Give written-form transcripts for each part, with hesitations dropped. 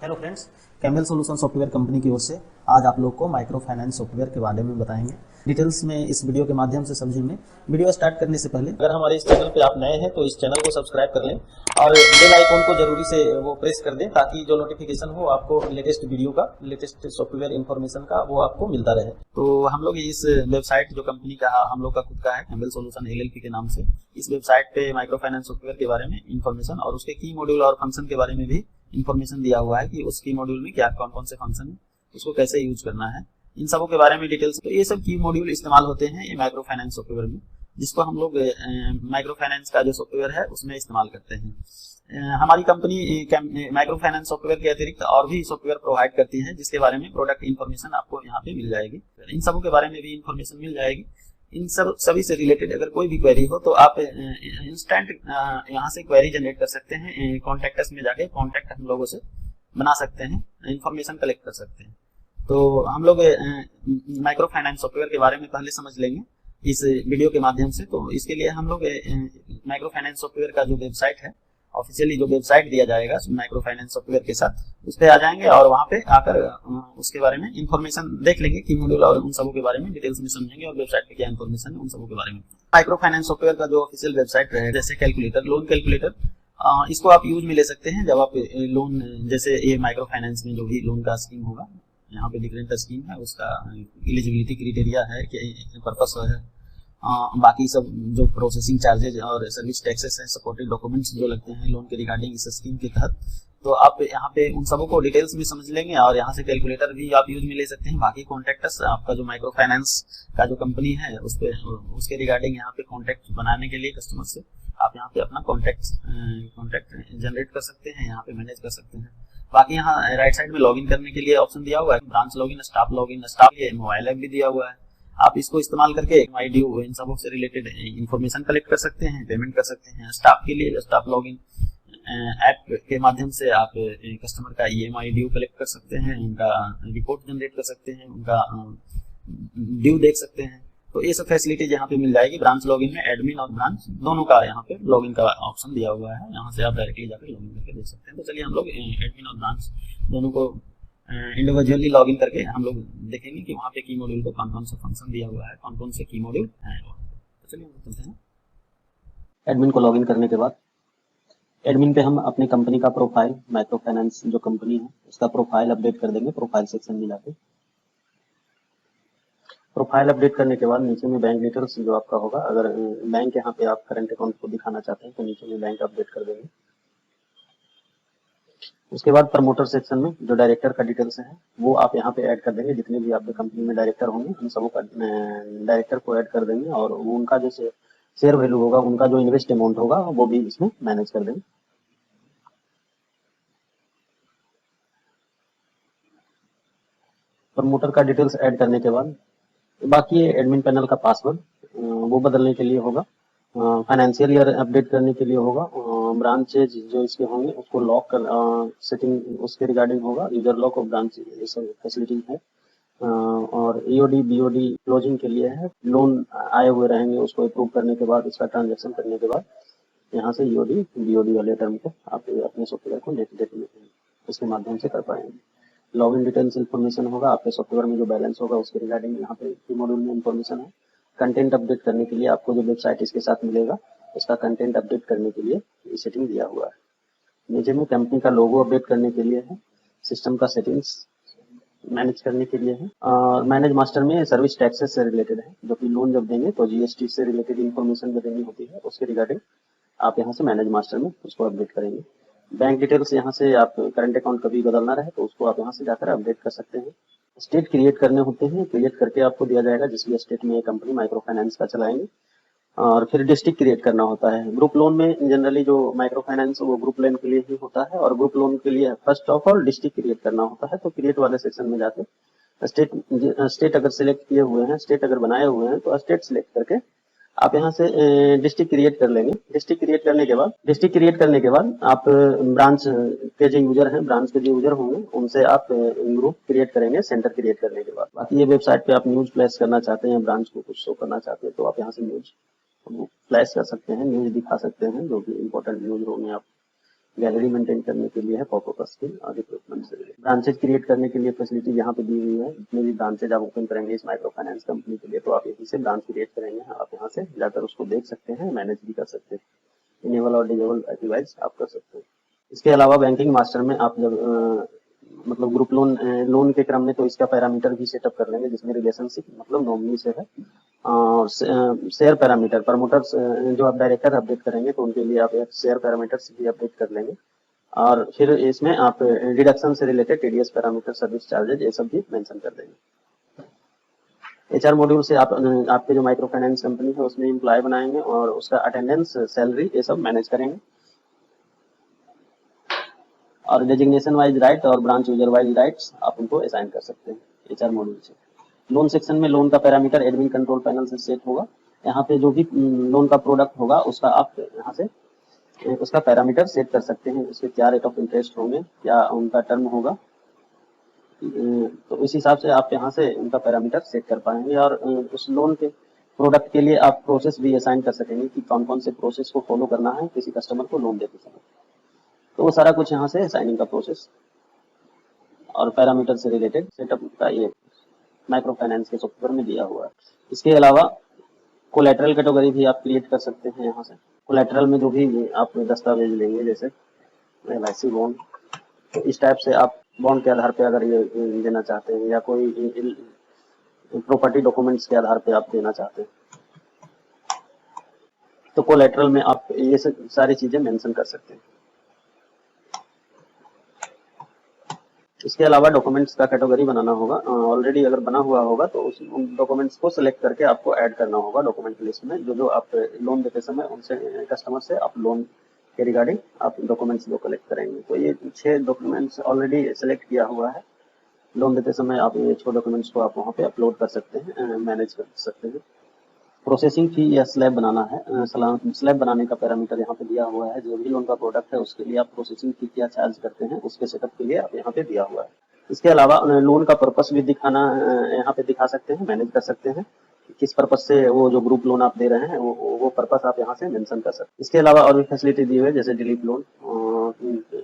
Hello friends, camel solution software company की ओर से आज आप लोग को माइक्रो फाइनेंस सॉफ्टवेयर के बारे में बताएंगे। डिटेल्स में इस वीडियो के माध्यम से समझेंगे। वीडियो स्टार्ट करने से पहले अगर हमारे इस चैनल पे आप नए हैं तो इस चैनल को सब्सक्राइब कर लें और बेल आइकन को जरूरी से वो प्रेस कर दें ताकि जो नोटिफिकेशन हो आपको लेटेस्ट वीडियो का, लेटेस्ट सॉफ्टवेयर इन्फॉर्मेशन का वो आपको मिलता रहे। तो हम लोग इस वेबसाइट जो कंपनी का हम लोग का खुद का है कैमल सॉल्यूशन LLP के नाम से, इस वेबसाइट पे माइक्रो फाइनेंस सॉफ्टवेयर के बारे में इन्फॉर्मेशन और उसके की मॉड्यूल और फंक्शन के बारे में भी इन्फॉर्मेशन दिया हुआ है कि उस की मॉड्यूल में क्या कौन कौन से फंक्शन है, उसको कैसे यूज करना है, इन सबों के बारे में डिटेल्स। तो ये सब की मॉड्यूल इस्तेमाल होते हैं ये माइक्रो फाइनेंस सॉफ्टवेयर में, जिसको हम लोग माइक्रो फाइनेंस का जो सॉफ्टवेयर है उसमें इस्तेमाल करते हैं। हमारी कंपनी माइक्रो फाइनेंस सॉफ्टवेयर के अतिरिक्त और भी सॉफ्टवेयर प्रोवाइड करती है जिसके बारे में प्रोडक्ट इन्फॉर्मेशन आपको यहाँ पे मिल जाएगी। इन सबों के बारे में भी इन्फॉर्मेशन मिल जाएगी। इन सभी से रिलेटेड अगर कोई भी क्वेरी हो तो आप इंस्टेंट यहाँ से क्वेरी जनरेट कर सकते हैं। कॉन्टैक्ट अस में जाके कॉन्टैक्ट हम लोगों से बना सकते हैं, इन्फॉर्मेशन कलेक्ट कर सकते हैं। तो हम लोग माइक्रो फाइनेंस सॉफ्टवेयर के बारे में पहले समझ लेंगे इस वीडियो के माध्यम से। तो इसके लिए हम लोग माइक्रो फाइनेंस सॉफ्टवेयर का जो वेबसाइट है, ऑफिशियली जो वेबसाइट दिया जाएगा माइक्रो फाइनेंस सॉफ्टवेयर के साथ, उस पर आ जाएंगे और वहाँ पे आकर उसके बारे में इन्फॉर्मेशन देख लेंगे कि मॉड्यूल और उन सबों के बारे में डिटेल्स में समझेंगे और वेबसाइट पे क्या इन्फॉर्मेशन है उन सबों के बारे में। माइक्रो फाइनेंस सॉफ्टवेयर का जो ऑफिशियल वेबसाइट है, जैसे कैलकुलेटर, लोन कैलकुलेटर, इसको आप यूज में ले सकते हैं जब आप लोन, जैसे ये माइक्रो फाइनेंस में जो भी लोन का स्कीम होगा, यहाँ पे डिफरेंट स्कीम है, उसका एलिजिबिलिटी क्राइटेरिया है कि पर्पस है, बाकी सब जो प्रोसेसिंग चार्जेज और सर्विस टैक्सेस है, सपोर्टेड डॉक्यूमेंट्स जो लगते हैं लोन के रिगार्डिंग इस स्कीम के तहत, तो आप यहाँ पे उन सबों को डिटेल्स में समझ लेंगे और यहाँ से कैलकुलेटर भी आप यूज में ले सकते हैं। बाकी कॉन्टैक्ट्स आपका जो माइक्रो फाइनेंस का जो कंपनी है उस पे उसके रिगार्डिंग यहाँ पे कॉन्टैक्ट बनाने के लिए कस्टमर से आप यहाँ पे अपना कॉन्टैक्ट जनरेट कर सकते हैं, यहाँ पे मैनेज कर सकते हैं। बाकी यहाँ राइट साइड में लॉगिन करने के लिए ऑप्शन दिया हुआ है, branch login, staff login, staff के मोबाइल ऐप भी दिया हुआ है। आप इसको इस्तेमाल करके MyDue इन सबों से रिलेटेड इन्फॉर्मेशन कलेक्ट कर सकते हैं, पेमेंट कर सकते हैं। स्टाफ के लिए स्टाफ लॉगिन ऐप के माध्यम से आप कस्टमर का EMI ड्यू कलेक्ट कर सकते हैं, उनका रिपोर्ट जनरेट कर सकते हैं, उनका ड्यू देख सकते हैं। तो ये सब फैसिलिटीज यहाँ पे मिल जाएगी। ब्रांच लॉगिन में एडमिन और ब्रांच दोनों का यहाँ पे लॉगिन का ऑप्शन दिया हुआ है, यहाँ से आप डायरेक्टली जाकर लॉगिन करके देख सकते हैं। तो चलिए हम लोग एडमिन और ब्रांच दोनों को इंडिविजुअली लॉगिन करके हम लोग देखेंगे कि वहाँ पे की मॉड्यूल को कौन कौन सा फंक्शन दिया हुआ है, कौन कौन से की मॉड्यूल है। तो चलिए हम चलते हैं। एडमिन को लॉगिन करने के बाद एडमिन पे हम अपनी कंपनी का प्रोफाइल, माइक्रो फाइनेंस जो कंपनी है उसका प्रोफाइल अपडेट कर देंगे। प्रोफाइल सेक्शन में जाके प्रोफाइल अपडेट करने के बाद नीचे में बैंक डिटेल्स जो आपका होगा, अगर बैंक यहाँ पे आप करंट अकाउंट को दिखाना चाहते हैं तो नीचे में बैंक अपडेट कर देंगे। उसके बाद प्रमोटर सेक्शन में जो डायरेक्टर का डिटेल्स है वो आप यहाँ पे ऐड कर देंगे। जितने भी आपके कंपनी में डायरेक्टर होंगे उन सबों का डायरेक्टर को ऐड कर देंगे और वो उनका जो शेयर वैल्यू होगा, उनका जो इन्वेस्ट अमाउंट होगा वो भी इसमें मैनेज कर देंगे। प्रमोटर का डिटेल्स ऐड करने के बाद बाकी एडमिन पैनल का पासवर्ड वो बदलने के लिए होगा, फाइनेंशियल ईयर अपडेट करने के लिए होगा, ब्रांचेज जो इसके होंगे उसको लॉक कर सेटिंग उसके रिगार्डिंग होगा, यूजर लॉक और ब्रांच ये सब फैसिलिटी है। और EOD BOD क्लोजिंग के लिए है, लोन आए हुए रहेंगे उसको अप्रूव करने के बाद, उसका ट्रांजेक्शन करने के बाद यहाँ से EOD BOD वाले टर्म को आप अपने सॉफ्टवेयर को नेट उसके माध्यम से कर पाएंगे। लॉगिन डिटेल्स इन्फॉर्मेशन होगा, आपके सॉफ्टवेयर में जो बैलेंस होगा उसके रिगार्डिंग यहाँ पे मॉड्यूल में इन्फॉर्मेशन है। कंटेंट अपडेट करने के लिए आपको जो वेबसाइट इसके साथ मिलेगा उसका कंटेंट अपडेट करने के लिए ये सेटिंग दिया हुआ है। नीचे में कंपनी का लोगो अपडेट करने के लिए है, सिस्टम का सेटिंग्स मैनेज करने के लिए है, मैनेज मास्टर में सर्विस टैक्सेस से रिलेटेड है, जो कि लोन जब देंगे तो GST से रिलेटेड इन्फॉर्मेशन जो देनी होती है उसके रिगार्डिंग आप यहाँ से मैनेज मास्टर में उसको अपडेट करेंगे। बैंक डिटेल्स यहाँ से आप करंट अकाउंट कभी बदलना रहे तो उसको आप यहाँ से जाकर अपडेट कर सकते हैं। स्टेट क्रिएट करने होते हैं, क्रिएट करके आपको दिया जाएगा जिस भी स्टेट में ये कंपनी माइक्रो फाइनेंस का चलाएंगे। और फिर डिस्ट्रिक्ट क्रिएट करना होता है। ग्रुप लोन में जनरली जो माइक्रो फाइनेंस वो ग्रुप लोन के लिए ही होता है और ग्रुप लोन के लिए first of all district create करना होता है। तो क्रिएट वाले सेक्शन में जाके स्टेट अगर सिलेक्ट किए हुए हैं, स्टेट अगर बनाए हुए हैं तो स्टेट सिलेक्ट करके आप यहाँ से डिस्ट्रिक्ट क्रिएट कर लेंगे। डिस्ट्रिक्ट क्रिएट करने के बाद आप ब्रांच के जो यूजर हैं, ब्रांच के जो यूजर होंगे उनसे आप ग्रुप क्रिएट करेंगे सेंटर क्रिएट करने के बाद। बाकी ये वेबसाइट पे आप न्यूज फ्लैश करना चाहते हैं, ब्रांच को कुछ शो करना चाहते हैं तो आप यहाँ से न्यूज फ्लैश कर सकते हैं, न्यूज दिखा सकते हैं, जो भी इम्पोर्टेंट न्यूज होंगे आप गैलरी मेंटेन करने के लिए है, पॉपअप स्क्रीन और रिक्रूटमेंट से रिलेटेड। ब्रांचेज क्रिएट करने के लिए फैसिलिटी यहाँ पे दी हुई है। जितने भी ब्रांचेज आप ओपन करेंगे इस माइक्रो फाइनेंस कंपनी के लिए, तो आप यहीं से ब्रांच क्रिएट करेंगे, आप यहाँ से जाकर उसको देख सकते हैं, मैनेज भी कर सकते हैं, इनेबल और डिसेबल डिवाइस आप कर सकते हैं। इसके अलावा बैंकिंग मास्टर में आप जब मतलब ग्रुप लोन के क्रम में तो इसका पैरामीटर भी सेटअप कर लेंगे, जिसमें रिलेशनशिप मतलब नॉमिनी से है। शेयर पैरामीटर प्रमोटर्स जो आप डायरेक्टर अपडेट करेंगे तो उनके लिए आप शेयर पैरामीटर्स भी अपडेट कर लेंगे। और फिर इसमें आप डिडक्शन से related TDS parameter, service charges, ये सब भी मेंशन कर देंगे। एचआर मॉड्यूल से आप आपके जो माइक्रो फाइनेंस कंपनी है उसमें एम्प्लॉय बनाएंगे और उसका अटेंडेंस, सैलरी, ये सब मैनेज करेंगे। और डेजिग्नेशन वाइज राइट और ब्रांच यूजर वाइज राइट्स आप उनको असाइन कर सकते हैं एचआर मॉड्यूल से। लोन सेक्शन में लोन का पैरामीटर एडमिन कंट्रोल पैनल से सेट होगा। यहाँ पे जो भी लोन का प्रोडक्ट होगा उसका आप यहाँ से उसका पैरामीटर सेट कर सकते हैं। उसके क्या रेट ऑफ इंटरेस्ट होंगे, क्या उनका टर्म होगा, तो इस हिसाब से आप यहाँ से उनका पैरामीटर सेट कर पाएंगे। और उस लोन के प्रोडक्ट के लिए आप प्रोसेस भी असाइन कर सकेंगे कि कौन कौन से प्रोसेस को फॉलो करना है किसी कस्टमर को लोन देते समय। तो वो सारा कुछ यहाँ से असाइनिंग का प्रोसेस और पैरामीटर से रिलेटेड सेटअप का ये माइक्रो फाइनेंस के सॉफ्टवेयर में दिया हुआ है। इसके अलावा कोलेटरल कैटेगरी भी आप क्रिएट कर सकते हैं यहाँ से। कोलेटरल में जो भी आप दस्तावेज लेंगे, जैसे LIC बॉन्ड, तो इस टाइप से आप बॉन्ड के आधार पे अगर ये देना चाहते हैं या कोई प्रॉपर्टी डॉक्यूमेंट्स के आधार पे आप देना चाहते हैं तो कोलेटरल में आप ये सारी चीजें मेंशन कर सकते हैं। इसके अलावा डॉक्यूमेंट्स का कैटेगरी बनाना होगा। ऑलरेडी अगर बना हुआ होगा तो उस डॉक्यूमेंट्स को सिलेक्ट करके आपको ऐड करना होगा डॉक्यूमेंट लिस्ट में। जो आप लोन देते समय उनसे कस्टमर से आप लोन के रिगार्डिंग आप डॉक्यूमेंट्स जो कलेक्ट करेंगे, तो ये 6 डॉक्यूमेंट्स ऑलरेडी सिलेक्ट किया हुआ है। लोन देते समय आप ये 6 डॉक्यूमेंट्स को आप वहाँ पे अपलोड कर सकते हैं, मैनेज कर सकते हैं। प्रोसेसिंग फी या स्लैब बनाना है। स्लैब बनाने का पैरामीटर यहाँ पे दिया हुआ है। जो भी लोन का प्रोडक्ट है उसके लिए आप प्रोसेसिंग फी क्या चार्ज करते हैं उसके सेटअप के लिए आप यहाँ पे दिया हुआ है। इसके अलावा लोन का पर्पस भी दिखाना यहाँ पे दिखा सकते हैं, मैनेज कर सकते हैं किस पर्पस से वो जो ग्रुप लोन आप दे रहे हैं वो पर्पस आप यहाँ से मेंशन कर सकते हैं। इसके अलावा और भी फैसिलिटी दी हुई है, जैसे delete loan,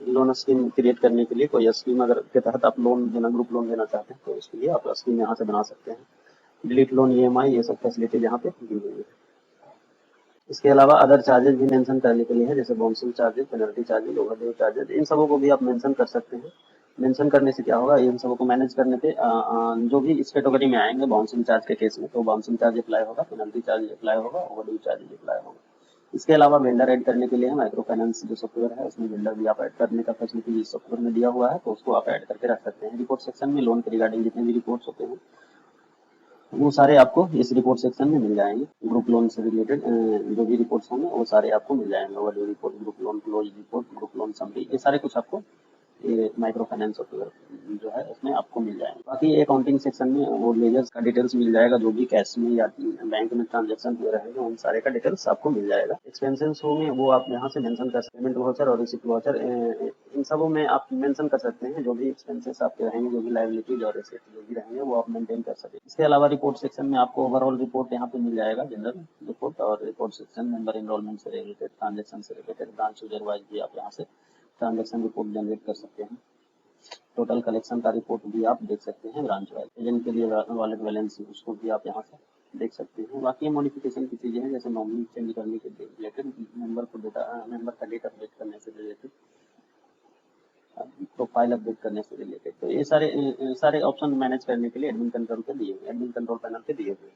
loan scheme create करने के लिए कोई स्कीम अगर के तहत आप लोन देना, ग्रुप लोन देना चाहते हैं तो उसके लिए आप स्कीम यहाँ से बना सकते हैं। डिलीट लोन, EMI, ये सब फैसिलिटी यहाँ पे दी हुई है। इसके अलावा अदर चार्जेस भी मेंशन करने के लिए है, जैसे bouncing charges, penalty charges, overdue charges, इन सबों को भी आप मेंशन कर सकते हैं। मेंशन करने से क्या होगा, इन सबों को मैनेज करने पे जो भी इस कैटेगरी में आएंगे बाउंसिंग चार्ज के केस में तो बाउंसिंग चार्ज अप्लाई होगा, पेनल्टी चार्ज अप्लाई होगा, ओवरड्यू चार्ज अप्लाई होगा। इसके अलावा वेंडर ऐड करने के लिए माइक्रो फाइनेंस जो सॉफ्टवेयर है उसमें वेंडर भी आप ऐड करने का फैसिलिटी इस सॉफ्टवेयर में दिया हुआ है, तो उसको आप ऐड करके रख सकते हैं। रिपोर्ट सेक्शन में लोन के रिगार्डिंग जितने भी रिपोर्ट्स होते हैं वो सारे आपको इस रिपोर्ट सेक्शन में मिल जाएंगे। ग्रुप लोन से रिलेटेड जो भी रिपोर्ट्स होंगे वो सारे आपको मिल जाएंगे। Overdue report, group loan close report, group loan summary, ये सारे कुछ आपको ये माइक्रो फाइनेंस सॉफ्टवेयर जो है उसमें आपको मिल जाएंगे। बाकी अकाउंटिंग सेक्शन में वो लेजर्स का डिटेल्स मिल जाएगा, जो भी कैश में या बैंक में ट्रांजेक्शन हुए रहेंगे उन सारे का डिटेल्स आपको मिल जाएगा। एक्सपेंसेस होंगे वो आप यहाँ से मेंशन कर सकते हैं। पेमेंट वाउचर और रिसिप्ट वाउचर, इन सबों में आप मेंशन कर सकते हैं जो भी एक्सपेंसेस आपके रहेंगे, जो भी लायबिलिटीज और रिसिप्ट जो भी रहेंगे वो आप मेंटेन कर सकते हैं। इसके अलावा रिपोर्ट सेक्शन में आपको ओवरऑल रिपोर्ट यहाँ पे मिल जाएगा, जनरल रिपोर्ट और रिपोर्ट सेक्शन मेंबर एनरोलमेंट से रिलेटेड, ट्रांजेक्शन से रिलेटेड, ब्रांच यूजर वाइज भी आप यहाँ से ट्रांजेक्शन रिपोर्ट जनरेट कर सकते हैं। टोटल कलेक्शन का रिपोर्ट भी आप देख सकते हैं ब्रांच वाइज। एजेंट के लिए वॉलेट बैलेंस उसको भी आप यहाँ से देख सकते हैं। बाकी मॉडिफिकेशन की चीजें हैं, जैसे नॉमिनी चेंज करने के रिलेटेड, मेंबर का डेटा अपडेट करने से रिलेटेड, प्रोफाइल अपडेट करने से रिलेटेड, तो ये सारे ऑप्शन मैनेज करने के लिए एडमिन कंट्रोल पे दिए हुए, एडमिन कंट्रोल पैनल पे दिए हुए।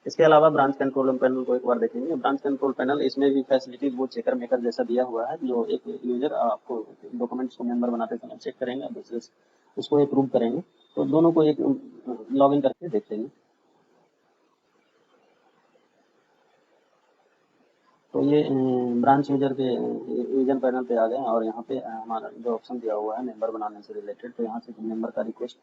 इसके अलावा ब्रांच कंट्रोल पैनल को एक बार देखेंगे। ब्रांच कंट्रोल पैनल, इसमें भी फैसिलिटीज वो चेकर मेकर जैसा दिया हुआ है, जो एक यूजर आपको डॉक्यूमेंट्स को मेंबर बनाते समय चेक करेंगे, दूसरे उसको अप्रूव करेंगे, तो दोनों को एक लॉगिन करके देख लेंगे। तो ये ब्रांच यूजर के यूजर पैनल पे आ गए और यहाँ पे हमारा जो ऑप्शन दिया हुआ है मेंबर बनाने से रिलेटेड, तो यहाँ से मेंबर का रिक्वेस्ट,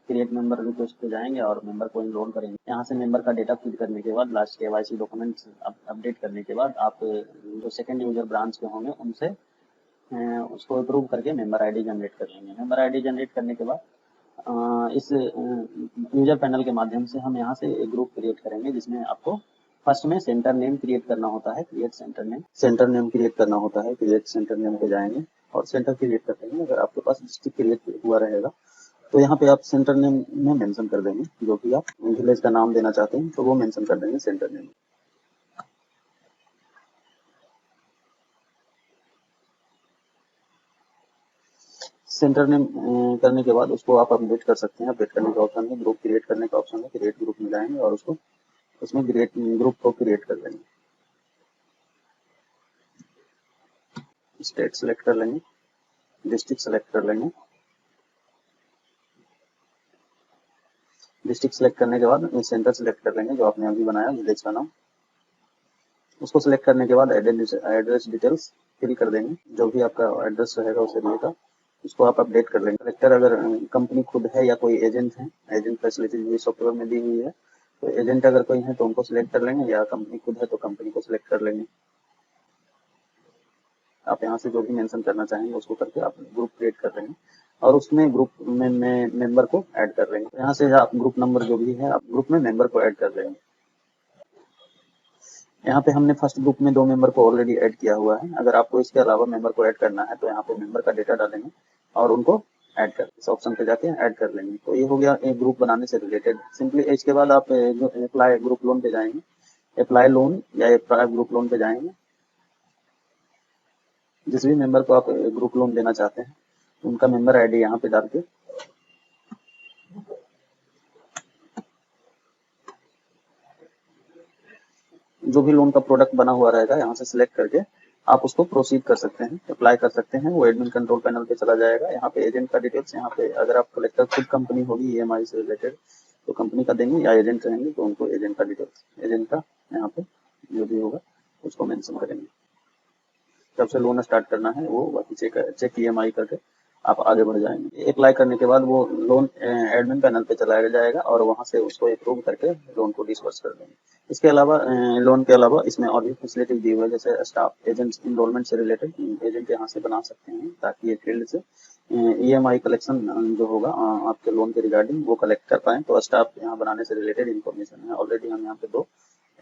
क्रिएट मेंबर रिक्वेस्ट पे जाएंगे और मेंबर को इनरोल करेंगे। यहाँ से मेंबर का डेटा फीड करने के बाद, लास्ट KYC डॉक्यूमेंट्स अपडेट करने के बाद, आप जो सेकंड यूजर ब्रांच के होंगे उनसे उसको अप्रूव करके मेंबर आईडी जनरेट कर लेंगे। मेंबर आईडी जनरेट करने के बाद इस यूजर पैनल के माध्यम से हम यहाँ से एक ग्रुप क्रिएट करेंगे जिसमें आपको फर्स्ट में सेंटर नेम क्रिएट करना होता है, create centre name. Centre name create करना होता है, क्रिएट सेंटर नेम पे जाएंगे और सेंटर क्रिएट कर देंगे। अगर आपके पास डिस्ट्रिक्ट क्रिएट हुआ रहेगा तो यहाँ पे आप सेंटर नेम में मेंशन कर देंगे, जो कि आप विलेज का नाम देना चाहते हैं तो वो मेंशन कर देंगे सेंटर नेम। सेंटर नेम करने के बाद उसको आप अपडेट कर सकते हैं। अपडेट करने का ऑप्शन है, ग्रुप क्रिएट करने का ऑप्शन है, क्रिएट ग्रुप में जाएंगे और उसको उसमें ग्रुप को क्रिएट कर लेंगे। स्टेट सेलेक्ट कर लेंगे, डिस्ट्रिक्ट सेलेक्ट कर लेंगे। डिस्ट्रिक्ट सेलेक्ट करने के बाद सेंटर सेलेक्ट कर लेंगे जो आपने अभी बनाया विलेज का नाम। उसको सेलेक्ट करने के बाद एड्रेस डिटेल्स फिल कर देंगे, जो भी आपका एड्रेस रहेगा उस एरिया का उसको आप अपडेट कर लेंगे। कलेक्टर अगर कंपनी खुद है या कोई एजेंट है, एजेंट फैसिलिटी भी सॉफ्टवेयर में दी हुई है, तो एजेंट अगर कोई है तो उनको सिलेक्ट कर लेंगे, या कंपनी खुद है तो कंपनी को सिलेक्ट कर लेंगे। आप यहाँ से जो भी मेंशन करना चाहेंगे उसको करके आप ग्रुप क्रिएट कर लेंगे और उसमें ग्रुप में मेंबर को ऐड कर लेंगे। यहाँ से आप ग्रुप नंबर जो भी है आप ग्रुप में मेंबर को ऐड कर लेंगे। यहाँ पे हमने फर्स्ट ग्रुप में 2 मेंबर को ऑलरेडी ऐड किया हुआ है। अगर आपको इसके अलावा मेंबर को ऐड करना है तो यहाँ पे मेंबर का डेटा डालेंगे और उनको ऐड कर इस ऑप्शन पे जाके ऐड कर लेंगे। तो ये हो गया एक ग्रुप बनाने से रिलेटेड। सिंपली इसके बाद आप अप्लाई ग्रुप लोन पे जाएंगे, अप्लाई लोन या अप्लाई ग्रुप लोन पे जाएंगे। जिस भी मेंबर को आप ग्रुप लोन देना चाहते हैं उनका मेंबर आईडी यहाँ पे डाल के जो भी लोन का प्रोडक्ट बना हुआ रहेगा यहाँ से सिलेक्ट करके आप उसको प्रोसीड कर सकते हैं, अप्लाई कर सकते हैं। वो एडमिन कंट्रोल पैनल पे चला जाएगा। यहाँ पे एजेंट का डिटेल्स, यहाँ पे अगर आप कलेक्टर खुद कंपनी होगी ईएमआई से रिलेटेड तो कंपनी का देंगे, या एजेंट रहेंगे तो उनको एजेंट का डिटेल्स, एजेंट का यहाँ पे जो भी होगा उसको मेंशन करेंगे। जब से लोन स्टार्ट करना है वो बाकी चेक ईएमआई करके आप आगे बढ़ जाएंगे। अप्लाई करने के बाद वो लोन एडमिन पैनल पे चलाया जाएगा और वहां से उसको अप्रूव करके लोन को डिस्बर्स कर देंगे। इसके अलावा लोन के अलावा इसमें और भी फैसिलिटी दी हुई है, जैसे स्टाफ एजेंट इनरोलमेंट से रिलेटेड एजेंट यहाँ से बना सकते हैं ताकि ये फील्ड से ईएमआई कलेक्शन जो होगा आपके लोन के रिगार्डिंग वो कलेक्ट कर पाए। तो स्टाफ यहाँ बनाने से रिलेटेड इन्फॉर्मेशन है। ऑलरेडी हम यहाँ पे 2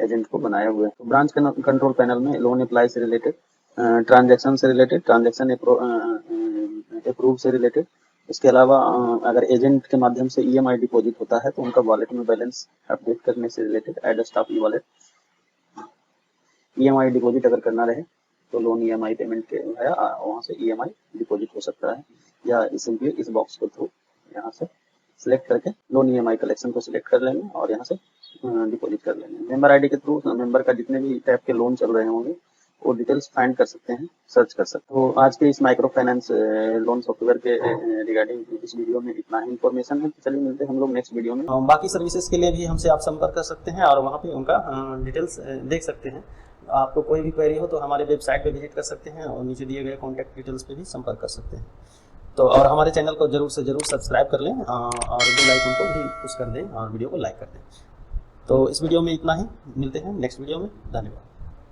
एजेंट को बनाए हुए हैं। तो ब्रांच कंट्रोल पैनल में लोन अप्लाई से रिलेटेड, ट्रांजैक्शन से रिलेटेड, ट्रांजैक्शन अप्रूव से रिलेटेड। इसके अलावा अगर एजेंट के माध्यम से ईएमआई डिपॉजिट होता है तो उनका वॉलेट में बैलेंस अपडेट करने से related, add staff e wallet. EMI deposit अगर करना रहे तो लोन ईएमआई पेमेंट के है वहाँ से ईएमआई डिपॉजिट हो सकता है, या सिंपली इस बॉक्स के थ्रू यहाँ से सिलेक्ट करके लोन ईएमआई कलेक्शन को सिलेक्ट कर लेंगे और यहाँ से डिपॉजिट कर लेंगे। मेंबर आईडी के थ्रू मेंबर का जितने भी टाइप के लोन चल रहे होंगे वो डिटेल्स फाइंड कर सकते हैं, सर्च कर सकते हैं। तो आज के इस माइक्रो फाइनेंस लोन सॉफ्टवेयर के रिगार्डिंग इस वीडियो में इतना ही इन्फॉर्मेशन है। तो चलिए मिलते हैं हम लोग नेक्स्ट वीडियो में। बाकी सर्विसेज के लिए भी हमसे आप संपर्क कर सकते हैं और वहाँ पे उनका डिटेल्स देख सकते हैं। आपको कोई भी क्वेरी हो तो हमारे वेबसाइट पे विजिट कर सकते हैं और नीचे दिए गए कॉन्टैक्ट डिटेल्स पे भी संपर्क कर सकते हैं। तो और हमारे चैनल को जरूर से जरूर सब्सक्राइब कर लें और बेल आइकन को भी पुश कर दें और वीडियो को लाइक कर दें। तो इस वीडियो में इतना ही, मिलते हैं नेक्स्ट वीडियो में। धन्यवाद।